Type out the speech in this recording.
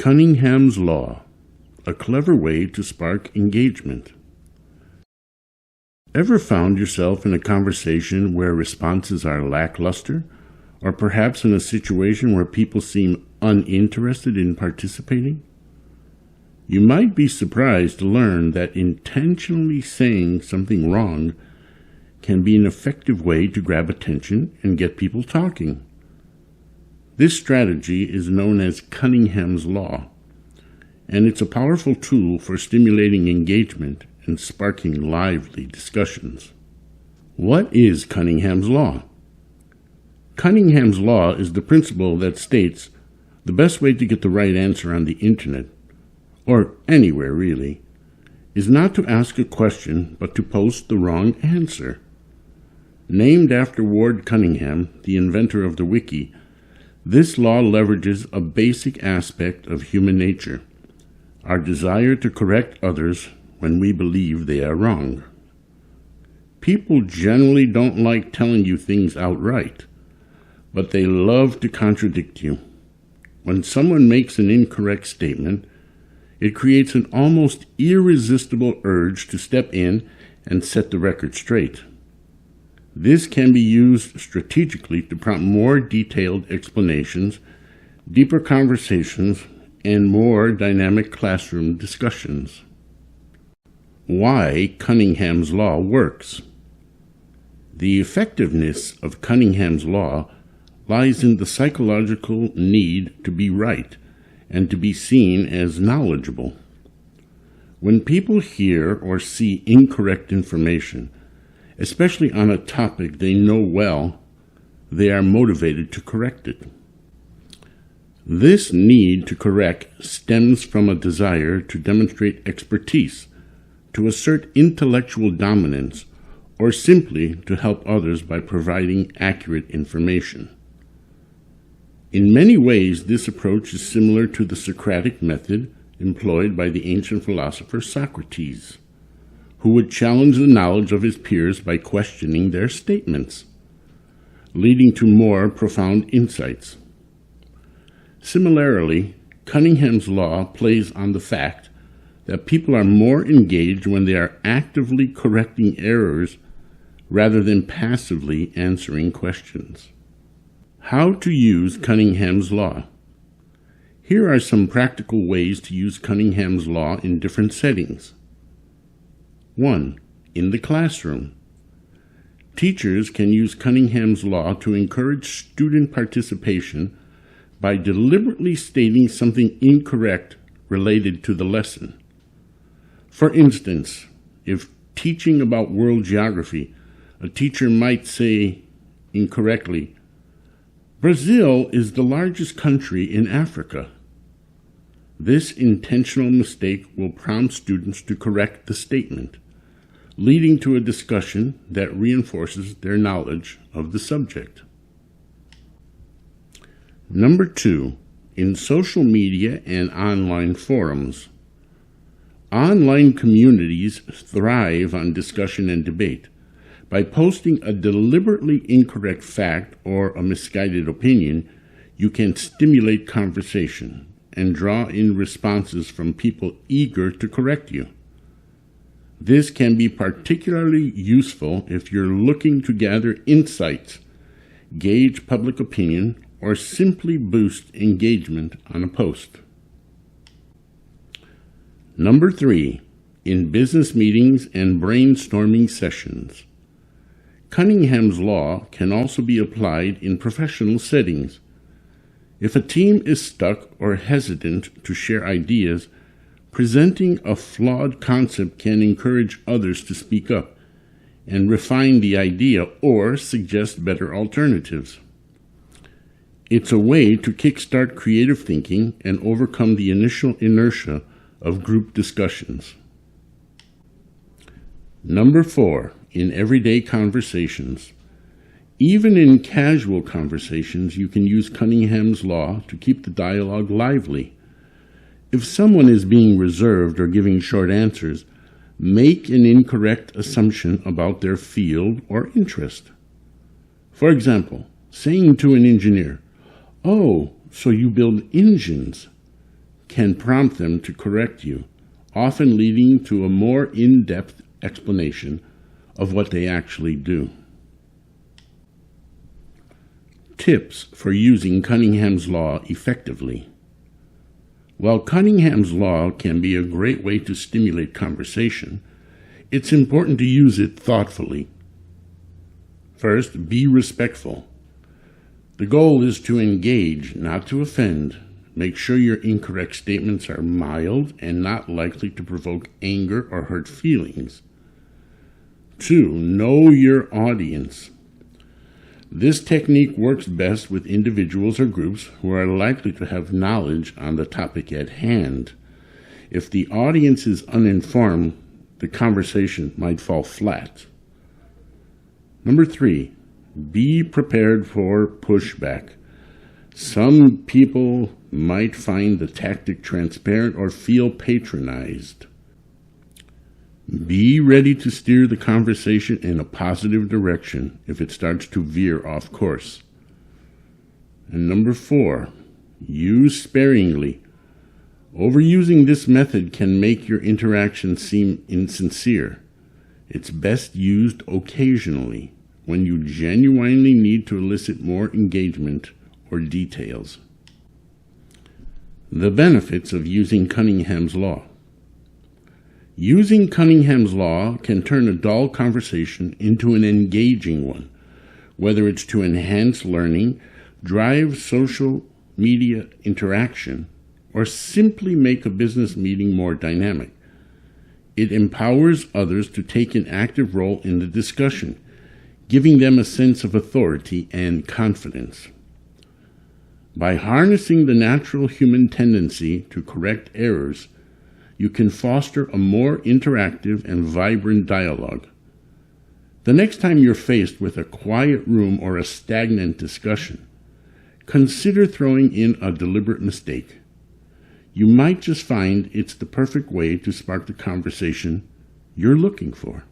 Cunningham's Law, a clever way to spark engagement. Ever found yourself in a conversation where responses are lackluster, or perhaps in a situation where people seem uninterested in participating? You might be surprised to learn that intentionally saying something wrong can be an effective way to grab attention and get people talking. This strategy is known as Cunningham's Law, and it's a powerful tool for stimulating engagement and sparking lively discussions. What is Cunningham's Law? Cunningham's Law is the principle that states the best way to get the right answer on the internet, or anywhere really, is not to ask a question but to post the wrong answer. Named after Ward Cunningham, the inventor of the wiki, this law leverages a basic aspect of human nature, our desire to correct others when we believe they are wrong. People generally don't like telling you things outright, but they love to contradict you. When someone makes an incorrect statement, it creates an almost irresistible urge to step in and set the record straight. This can be used strategically to prompt more detailed explanations, deeper conversations, and more dynamic classroom discussions. Why Cunningham's Law works. The effectiveness of Cunningham's Law lies in the psychological need to be right and to be seen as knowledgeable. When people hear or see incorrect information, especially on a topic they know well, they are motivated to correct it. This need to correct stems from a desire to demonstrate expertise, to assert intellectual dominance, or simply to help others by providing accurate information. In many ways, this approach is similar to the Socratic method employed by the ancient philosopher Socrates, who would challenge the knowledge of his peers by questioning their statements, leading to more profound insights. Similarly, Cunningham's Law plays on the fact that people are more engaged when they are actively correcting errors rather than passively answering questions. How to use Cunningham's Law. Here are some practical ways to use Cunningham's Law in different settings. 1. In the classroom. Teachers can use Cunningham's Law to encourage student participation by deliberately stating something incorrect related to the lesson. For instance, if teaching about world geography, a teacher might say incorrectly, "Brazil is the largest country in Africa." This intentional mistake will prompt students to correct the statement, leading to a discussion that reinforces their knowledge of the subject. Number 2, in social media and online forums. Online communities thrive on discussion and debate. By posting a deliberately incorrect fact or a misguided opinion, you can stimulate conversation and draw in responses from people eager to correct you. This can be particularly useful if you're looking to gather insights, gauge public opinion, or simply boost engagement on a post. Number 3, in business meetings and brainstorming sessions. Cunningham's Law can also be applied in professional settings. If a team is stuck or hesitant to share ideas, presenting a flawed concept can encourage others to speak up and refine the idea or suggest better alternatives. It's a way to kickstart creative thinking and overcome the initial inertia of group discussions. Number 4, in everyday conversations. Even in casual conversations, you can use Cunningham's Law to keep the dialogue lively. If someone is being reserved or giving short answers, make an incorrect assumption about their field or interest. For example, saying to an engineer, "Oh, so you build engines," can prompt them to correct you, often leading to a more in-depth explanation of what they actually do. Tips for using Cunningham's law effectively. While Cunningham's law can be a great way to stimulate conversation, it's important to use it thoughtfully. First, be respectful. The goal is to engage, not to offend. Make sure your incorrect statements are mild and not likely to provoke anger or hurt feelings. 2, know your audience. This technique works best with individuals or groups who are likely to have knowledge on the topic at hand. If the audience is uninformed, the conversation might fall flat. Number 3, be prepared for pushback. Some people might find the tactic transparent or feel patronized. Be ready to steer the conversation in a positive direction if it starts to veer off course. And number 4, use sparingly. Overusing this method can make your interaction seem insincere. It's best used occasionally when you genuinely need to elicit more engagement or details. The benefits of using Cunningham's law. Using Cunningham's law can turn a dull conversation into an engaging one, whether it's to enhance learning, drive social media interaction, or simply make a business meeting more dynamic. It empowers others to take an active role in the discussion, giving them a sense of authority and confidence. By harnessing the natural human tendency to correct errors, you can foster a more interactive and vibrant dialogue. The next time you're faced with a quiet room or a stagnant discussion, consider throwing in a deliberate mistake. You might just find it's the perfect way to spark the conversation you're looking for.